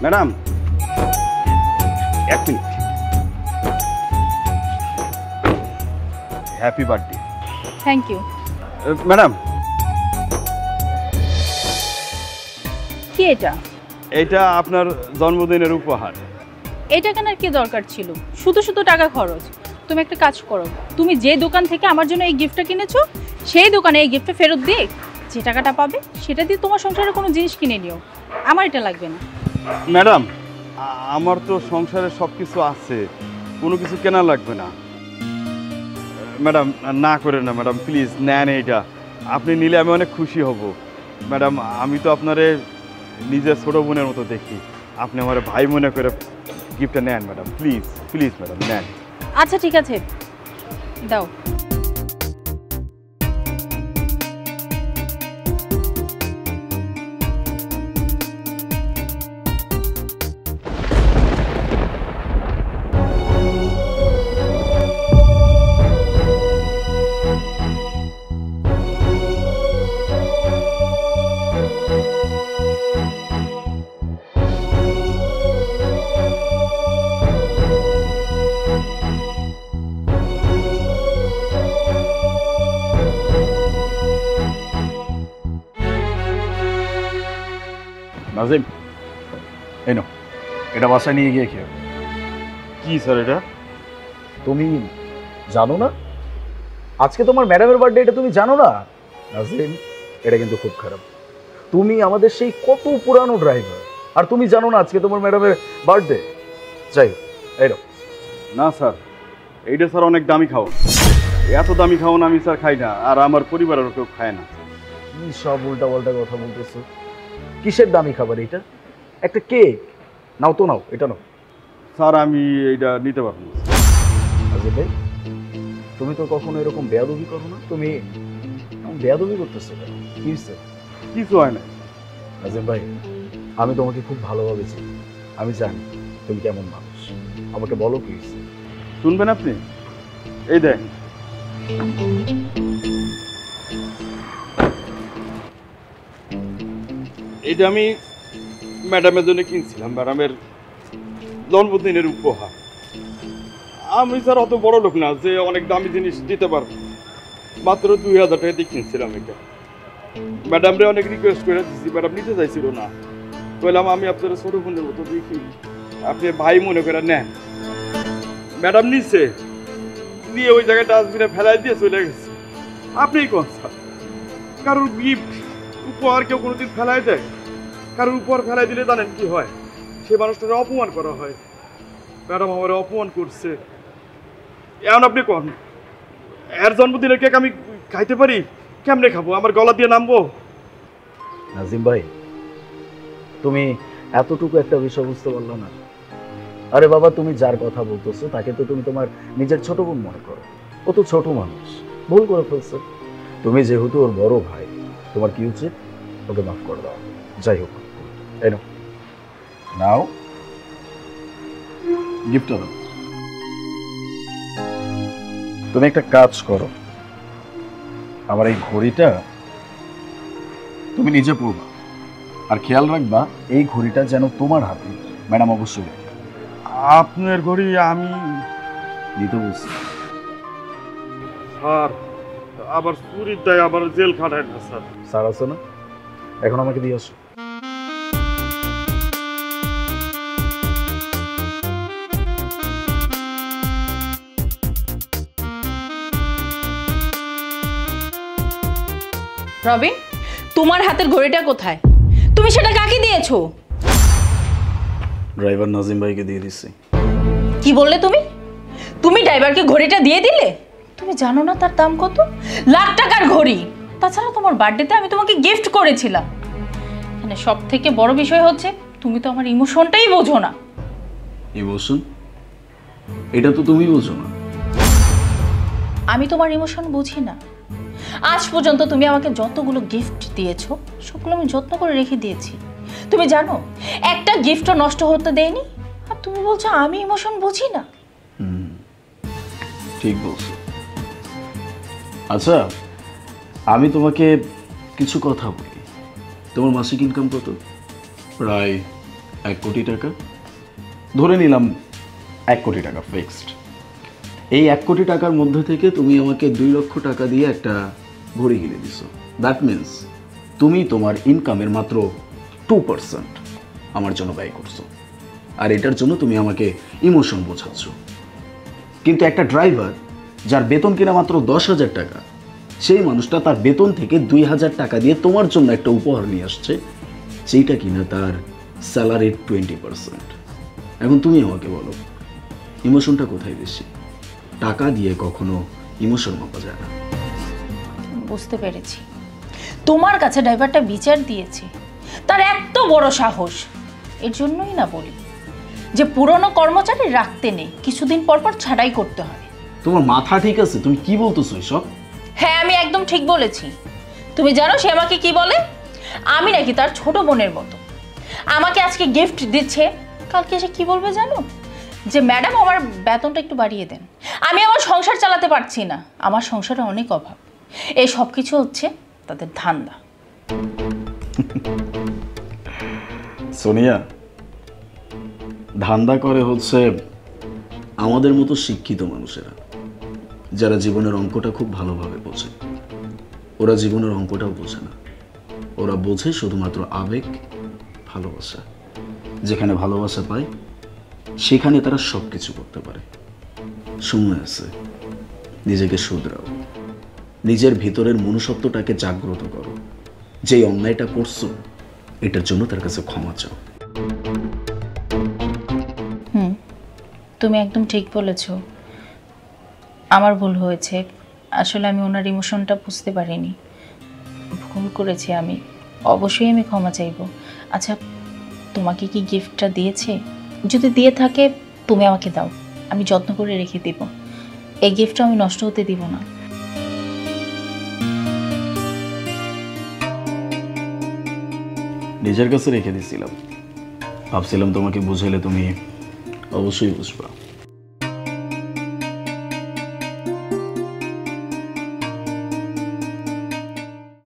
Madam এক মিনিট। Happy birthday. Thank you. Madam কি এটা? এটা আপনার জন্মদিনের উপহার। এটা কেনার কি দরকার ছিল? শুধু শুধু টাকা খরচ। তুমি একটা কাজ করো, তুমি যে দোকান থেকে আমার জন্য এই গিফটটা কিনেছো সেই দোকানে এই গিফটটা ফেরত দিয়ে যে টাকাটা পাবে সেটা দিয়ে তোমার সংসারে কোনো জিনিস কিনে নিও। আমার এটা লাগবে না। ম্যাডাম আমার তো সংসারে সব কিছু আছে, কোনো কিছু কেনা লাগবে না। ম্যাডাম না করেন না ম্যাডাম, প্লিজ নেন এইটা। আপনি নিলে আমি অনেক খুশি হব। ম্যাডাম আমি তো আপনারে নিজের ছোটো বোনের মতো দেখি, আপনি আমার ভাই মনে করে গিফটটা নেন ম্যাডাম, প্লিজ প্লিজ ম্যাডাম নেন। আচ্ছা ঠিক আছে, দাও। নাজিম এই নাও, এটা বাসায় নিয়ে গিয়ে খেও। কি স্যার এটা? তুমি জানো না আজকে তোমার ম্যাডামের বার্থডে? এটা তুমি জানো না নাজিম? এটা কিন্তু খুব খারাপ। তুমি আমাদের সেই কত পুরানো ড্রাইভার, আর তুমি জানো না আজকে তোমার ম্যাডামের বার্থডে? যাই হোক, এই নাও। না স্যার, এইটা স্যার অনেক দামি খাওয়ান। এত দামি খাওয়ান আমি স্যার খাই না, আর আমার পরিবারেরও কেউ খায় না। কি সব উল্টা পাল্টা কথা বলতেছো? কিসের দামি খাবার এটা? একটা কেক। নাও তো, নাও, এটা নাও। স্যার আমি এইটা নিতে পারবো না। আজিম ভাই, তুমি তো কখনো এরকম বেয়াদবি করো না। তুমি বেয়াদবি করতেছো কেন? কি হচ্ছে? কিছু হয় না। আজিম ভাই, আমি তোমাকে খুব ভালোভাবে চিনি, আমি জানি তুমি কেমন মানুষ। আমাকে বলো কি হচ্ছে। শুনবেন আপনি? এই দেখ, এটা আমি ম্যাডামের জন্য কিনছিলাম, ম্যাডামের জন্মদিনের উপহার। আমি স্যার অত বড় লোক না যে অনেক দামি জিনিস দিতে পারবো। মাত্র 2000 টাকা দিয়ে কিনছিলাম এটা। ম্যাডামরে অনেক রিকোয়েস্ট করে দিচ্ছি, ম্যাডাম নিতে চাইছিল না। বললাম আমি আপনার ছোট বোনের মতো দেখি, আপনি ভাই মনে করে নেন। ম্যাডাম নিচ্ছে, নিয়ে ওই জায়গায় ডাস্টবিনে ফেলাই দিয়ে চলে গেছে। আপনিই কোন স্যার, কারোর গিফট উপহার কেউ কোনোদিন ফেলাই দেয়? কারোর উপহার ফেলাই দিলে জানেন কি হয়? সে মানুষটাকে অপমান করা হয়। ম্যাডাম আমার অপমান করছে। এখন আপনি কোন, এর জন্মদিনের কেক আমি খাইতে পারি? কেমনে খাবো? আমার গলা দিয়ে নামবো? নাজিম ভাই, তুমি এতটুকু একটা বিষয় বুঝতে পারলো না? আরে বাবা, তুমি যার কথা বলতেছো তাকে তো তুমি তোমার নিজের ছোট বোন মনে করো। ও তো ছোট মানুষ, ভুল করে ফেলছে। তুমি যেহেতু ওর বড় ভাই, তোমার কি উচিত? ওকে মাফ করে দাও। যাই হোক, এই নাও, নাও গিফট। তুমি একটা কাজ করো, আমার এই ঘড়িটা তুমি নিজে পড়বা, আর খেয়াল রাখবা এই ঘড়িটা যেন তোমার হাতে ম্যাডাম অবশ্যই। আপনার ঘড়ি আমি নিতে বলছি। স্যার আবার চুরির দায় আবার জেল খাটায় না স্যার। স্যার আছে না, এখন আমাকে দিয়ে আসো। রবিন, তোমার হাতের ঘড়িটা কোথায়? তুমি সেটা কাকে দিয়েছো? ড্রাইভার নাজিম ভাইকে দিয়ে দিচ্ছি। কি বললে তুমি? তুমি ড্রাইভারকে ঘড়িটা দিয়ে দিলে? তুমি জানো না তার দাম কত? লাখ টাকার ঘড়ি। তাছাড়া তোমার বার্থডেতে আমি তোমাকে গিফট করেছিলাম। এখানে সব থেকে বড় বিষয় হচ্ছে তুমি তো আমার ইমোশনটাই বোঝো না। ইমোশন? এটা তো তুমি বোঝো না। আমি তোমার ইমোশন বুঝি না। আজ পর্যন্ত তুমি আমাকে যতগুলো গিফট দিয়েছো সবগুলো আমি যত্ন করে রেখে দিয়েছি। তুমি জানো একটা গিফটও নষ্ট হতে দেয়নি, আর তুমি বলছো আমি ইমোশন বুঝি না। ঠিক বলছো। আচ্ছা, আমি তোমাকে কিছু কথা বলি। তোমার মাসিক ইনকাম কত? প্রায় 1 কোটি টাকা, ধরে নিলাম 1 কোটি টাকা ফিক্সড। এই 1 কোটি টাকার মধ্যে থেকে তুমি আমাকে 2 লক্ষ টাকা দিয়ে একটা ঘড়ি কিনে দিছো। দ্যাট মিন্স তুমি তোমার ইনকামের মাত্র 2% আমার জন্য ব্যয় করছো, আর এটার জন্য তুমি আমাকে ইমোশন বোঝাচ্ছ। কিন্তু একটা ড্রাইভার যার বেতন কিনা মাত্র 10,000 টাকা, সেই মানুষটা তার বেতন থেকে 2,000 টাকা দিয়ে তোমার জন্য একটা উপহার নিয়ে আসছে, সেইটা কিনা তার স্যালারির 20%। এখন তুমি আমাকে বলো, ইমোশনটা কোথায় বেশি? টাকা দিয়ে কখনো ইমোশন মাপা যায় না। বুঝতে পেরেছি, তোমার কাছে ড্রাইভারটা বিচার দিয়েছে, তার এত বড় সাহস। এর জন্যই না বলি যে পুরনো কর্মচারী রাখতে নেই, কিছুদিন পর পর ছাঁটাই করতে হয়। তোমার মাথা ঠিক আছে? তুমি কি বলতেছো এসব? হ্যাঁ, আমি একদম ঠিক বলেছি। তুমি জানো সে আমাকে কি বলে? আমি নাকি তার ছোট বোনের মতো। আমাকে আজকে গিফট দিচ্ছে, কালকে এসে কি বলবে জানো? যে ম্যাডাম আমার বেতনটা একটু বাড়িয়ে দেন, আমি আমার সংসার চালাতে পারছি না, আমার সংসারে অনেক অভাব। এই সব কিছু হচ্ছে তাদের ধান্দা। সোনিয়া, ধান্দা করে হচ্ছে আমাদের মতো শিক্ষিত মানুষেরা, যারা জীবনের অঙ্কটা খুব ভালোভাবে বোঝে। ওরা জীবনের অঙ্কটাও বোঝে না, ওরা বোঝে শুধুমাত্র আবেগ, ভালোবাসা। যেখানে ভালোবাসা পায় সেখানে তারা সব কিছু করতে পারে। সময় আছে, নিজেকে শুধরাও, নিজের ভিতরের মনুষ্যত্বটাকে জাগ্রত করো। যেই অন্যায়টা করছো এটার জন্য তার কাছে ক্ষমা চাও। তুমি একদম ঠিক বলেছো, আমার ভুল হয়েছে। আসলে আমি ওনার ইমোশনটা বুঝতে পারিনি, ভুল করেছি আমি। অবশ্যই আমি ক্ষমা চাইবো। আচ্ছা, তোমাকে কি গিফটটা দিয়েছে? যদি দিয়ে থাকে তুমি আমাকে দাও, আমি যত্ন করে রেখে দিব। এই গিফটটা আমি নষ্ট হতে দিব না। নিজের কাছে রেখে দিয়েছিলাম, ভাবছিলাম তোমাকে বুঝাইলে তুমি অবশ্যই বুঝবা।